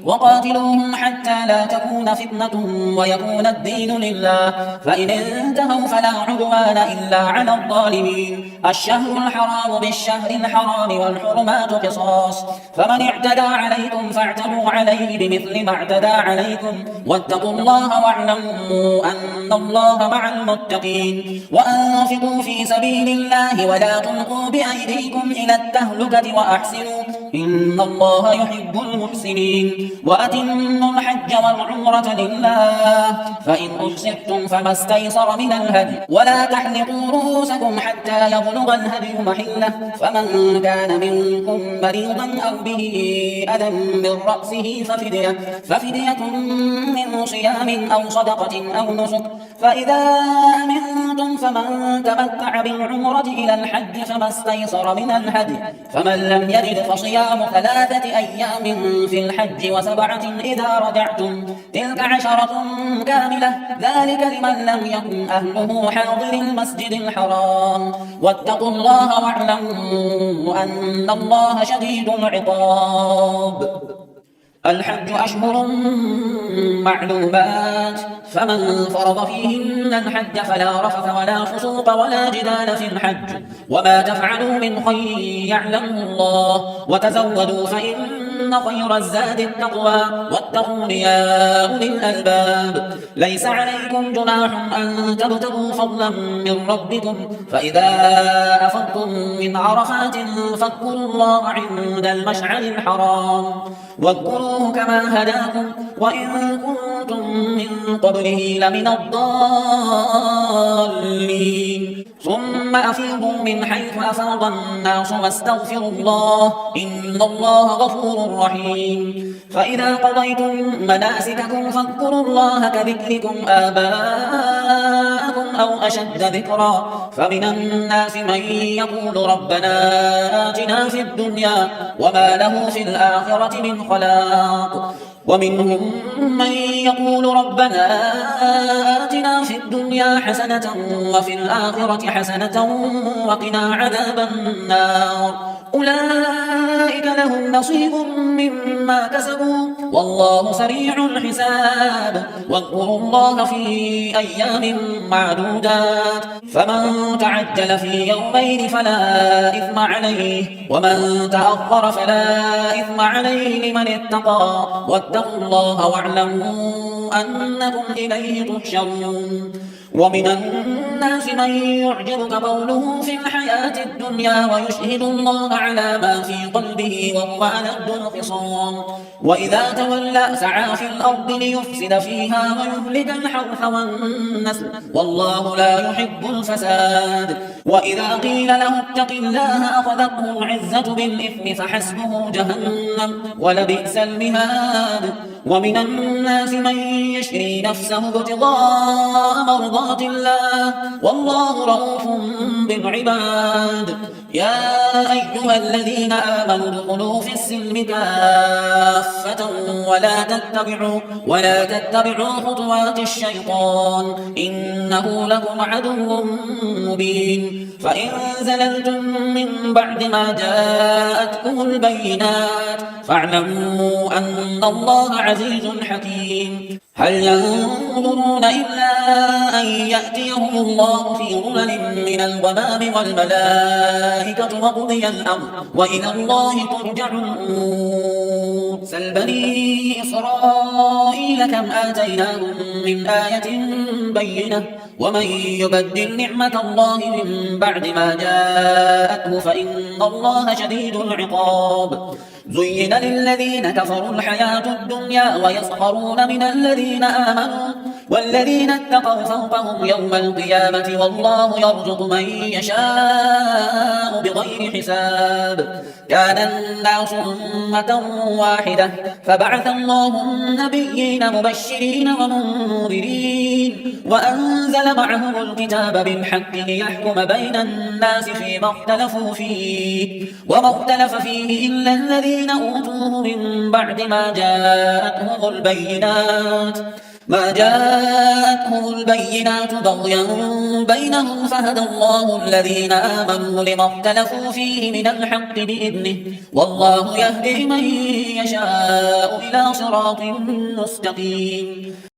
وقاتلوهم حتى لا تكون فتنة ويكون الدين لله، فإن انتهوا فلا عدوان إلا على الظالمين. الشهر الحرام بالشهر الحرام والحرمات قصاص، فمن اعتدى عليكم فاعتدوا عليه بمثل ما اعتدى عليكم، واتقوا الله واعلموا أن الله مع المتقين. وأنفقوا في سبيل الله ولا تلقوا بأيديكم إلى التهلكة وأحسنوا إن الله يحب المحسنين. وأتموا الحج والعمرة لله، فإن أحصرتم فما استيسر من الهدي، ولا تحلقوا رؤوسكم حتى يبلغ الهدي محله، فمن كان منكم مريضا أو به أذى من رأسه ففدية من صيام أو صدقة أو نسك، فإذا أمنتم فمن تمتع بالعمرة إلى الحج فما استيسر من الهدي، فمن لم يجد فصيام 3 أيام في الحج و7 إذا رجعتم، تلك 10 كاملة، ذلك لمن لم يكن أهله حاضر المسجد الحرام. واتقوا الله واعلموا أن الله شديد العقاب. الحج أشهر معلومات، فمن فرض فيهن الحج فلا رفث ولا فسوق ولا جدال في الحج، وما تفعلوا من خير يعلمه الله، وتزودوا فإن خير الزاد التقوى، واتقون يا أولي الألباب. ليس عليكم جناح أن تبتغوا فضلا من ربكم، فإذا أفضتم من عرفات فاذكروا الله عند المشعر الحرام، واذكروه كما هداكم وإن كنتم من قبله لمن الضالين. ثم أفيضوا من حيث أفاض الناس واستغفروا الله إن الله غفور رحيم. فإذا قضيتم مناسككم فاذكروا الله كذكركم آباءكم أو أشد ذكرا، فمن الناس من يقول ربنا آتنا في الدنيا وما له في الآخرة من خلاق، ومنهم من يقول ربنا آتنا في الدنيا حسنة وفي الآخرة حسنة وقنا عذاب النار. أولئك لهم نصيب مما كسبوا والله سريع الحساب. واذكروا الله في أيام معدودات، فمن تعجل في يومين فلا إثم عليه، ومن تأخر فلا إثم عليه لمن اتقى. واتقوا الله واعلموا أنكم إليه تحشرون. ومن الناس من يعجبك قوله في الحياة الدنيا ويشهد الله على ما في قلبه وهو ألد الخصام، وإذا تولى سعى في الأرض ليفسد فيها ويهلك الحرث والنسل والله لا يحب الفساد. وإذا قيل له اتق الله أخذته العزة بالإثم فحسبه جهنم ولبئس المهاد. ومن الناس من يشري نفسه ابتغاء مرضات الله والله رؤوف بالعباد. يا أيها الذين آمنوا ادخلوا في السلم كافة ولا تتبعوا خطوات الشيطان إنه لكم عدو مبين. فإن زللتم من بعد ما جاءتكم البينات فاعلموا أن الله عزيز حكيم. هل ينظرون إلا أن يأتيهم الله في ظلل من الغمام والملائكة وقضي الأمر وإلى الله ترجع الأمور. سل بني إسرائيل كم آتيناهم من آية بينة ومن يبدل نعمة الله من بعد ما جاءته فإن الله شديد العقاب. زين للذين كفروا الحياة الدنيا ويسخرون من الذين آمنوا والذين اتقوا فوقهم يوم القيامة والله يرزق من يشاء بغير حساب. كان الناس أمة واحدة فبعث الله النبيين مبشرين ومنذرين وأنزل معهم الكتاب بالحق ليحكم بين الناس فيما اختلفوا فيه وما اختلف فيه إلا الذين أوتوه من بعد ما جاءتهم البينات ما جاءتهم البينات بغيا بينهم فهدى الله الذين آمنوا لما اختلفوا فيه من الحق بإذنه والله يهدي من يشاء إلى صراط مستقيم.